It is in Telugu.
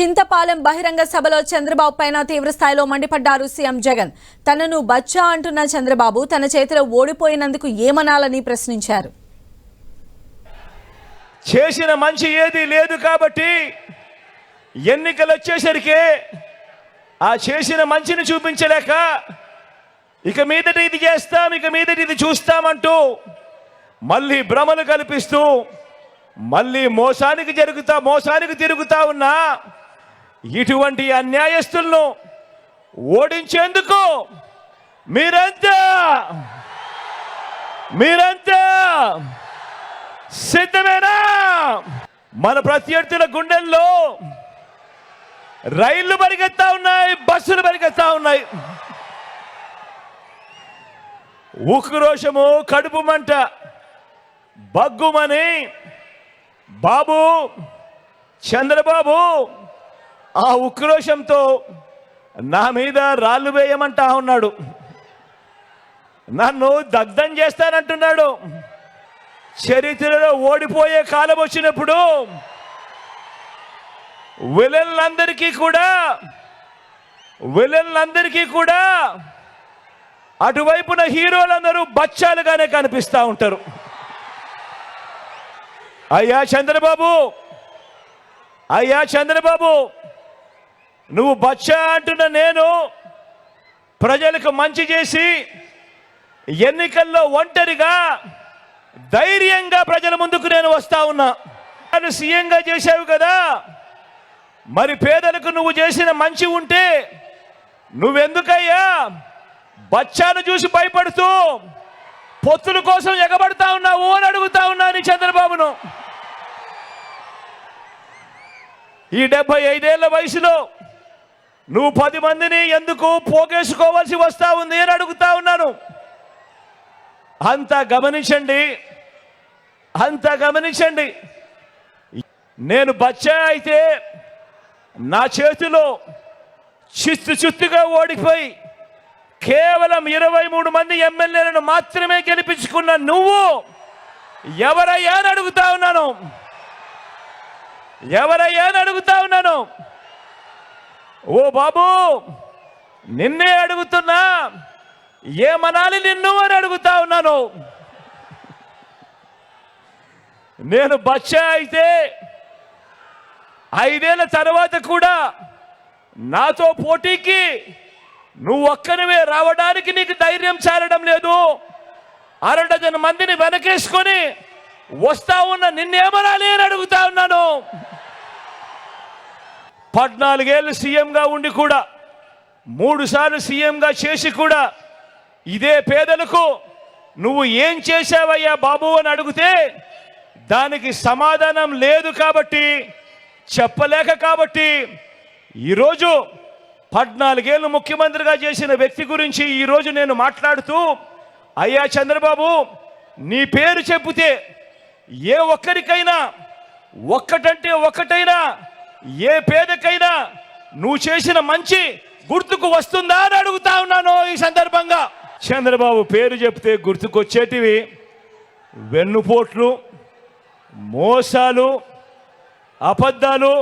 చింతపాలెం బహిరంగ సభలో చంద్రబాబు పైన తీవ్ర స్థాయిలో మండిపడ్డారు సీఎం జగన్. తనను బచ్చా అంటున్న చంద్రబాబు తన చేతిలో ఓడిపోయినందుకు ఏమనాలని ప్రశ్నించారు. చేసిన మంచి ఏది లేదు కాబట్టి ఎన్నికలు వచ్చేసరికి ఆ చేసిన మంచిని చూపించలేక ఇక మీదట ఇది చేస్తాం, ఇక మీదట ఇది చూస్తామంటూ మళ్ళీ భ్రమలు కల్పిస్తూ మళ్ళీ మోసానికి తిరుగుతా ఉన్నా ఇటువంటి అన్యాయస్తులను ఓడించేందుకు మీరంతా సిద్ధమేనా? మన ప్రత్యర్థుల గుండెల్లో రైళ్లు పరిగెత్తా ఉన్నాయి, బస్సులు పరిగెత్తా ఉన్నాయి. ఉక్రోషము, కడుపు మంట బగ్గుమని చంద్రబాబు ఆ ఉక్రోషంతో నా మీద రాళ్ళు వేయమంటా ఉన్నాడు. నన్ను దగ్ధం చేస్తానంటున్నాడు. చరిత్రలో ఓడిపోయే కాలం వచ్చినప్పుడు విలన్లందరికీ కూడా అటువైపున హీరోలందరూ బచ్చాలుగానే కనిపిస్తూ ఉంటారు. అయ్యా చంద్రబాబు, నువ్వు బచ్చా అంటున్న నేను ప్రజలకు మంచి చేసి ఎన్నికల్లో ఒంటరిగా ధైర్యంగా ప్రజల ముందుకు నేను వస్తా ఉన్నా. నన్ను సీఎంగా చేశావు కదా, మరి పేదలకు నువ్వు చేసిన మంచి ఉంటే నువ్వెందుకయ్యా బచ్చాను చూసి భయపడుతూ పొత్తుల కోసం ఎగబడతా ఉన్నావు అని అడుగుతా ఉన్నాను చంద్రబాబును. ఈ 75 ఏళ్ల వయసులో నువ్వు 10 మందిని ఎందుకు పోగేసుకోవాల్సి వస్తా ఉంది అని అడుగుతా ఉన్నాను. అంతా గమనించండి. నేను బచ్చా అయితే నా చేతిలో చిత్తుగా ఓడిపోయి కేవలం 23 మంది ఎమ్మెల్యేలను మాత్రమే గెలిపించుకున్న నువ్వు ఎవరయ్యా అని అడుగుతా ఉన్నాను. ఓ బాబు, నిన్నే అడుగుతున్నా, ఏమనాలి నిన్ను అని అడుగుతా ఉన్నాను. నేను బచ్చా అయితే 5 ఏళ్ల తర్వాత కూడా నాతో పోటీకి నువ్వు ఒక్కనివే రావడానికి నీకు ధైర్యం చాలడం లేదు. 6 డజన్ మందిని వెనకేసుకొని వస్తా ఉన్న నిన్నేమనాలి అని అడుగుతా ఉన్నాను. 14 ఏళ్ళు సీఎంగా ఉండి కూడా 3 సార్లు సీఎంగా చేసి కూడా ఇదే పేదలకు నువ్వు ఏం చేశావయ్యా బాబు అని అడిగితే దానికి సమాధానం లేదు కాబట్టి, చెప్పలేక కాబట్టి ఈరోజు 14 ఏళ్ళు ముఖ్యమంత్రిగా చేసిన వ్యక్తి గురించి ఈరోజు నేను మాట్లాడుతూ, అయ్యా చంద్రబాబు, నీ పేరు చెబితే ఏ ఒక్కరికైనా ఒక్కటంటే ఒక్కటైనా ఏ పేదకైనా నువ్వు చేసిన మంచి గుర్తుకు వస్తుందా అని అడుగుతా ఉన్నాను. ఈ సందర్భంగా చంద్రబాబు పేరు చెప్తే గుర్తుకొచ్చేటివి వెన్నుపోట్లు, మోసాలు, అబద్ధాలు.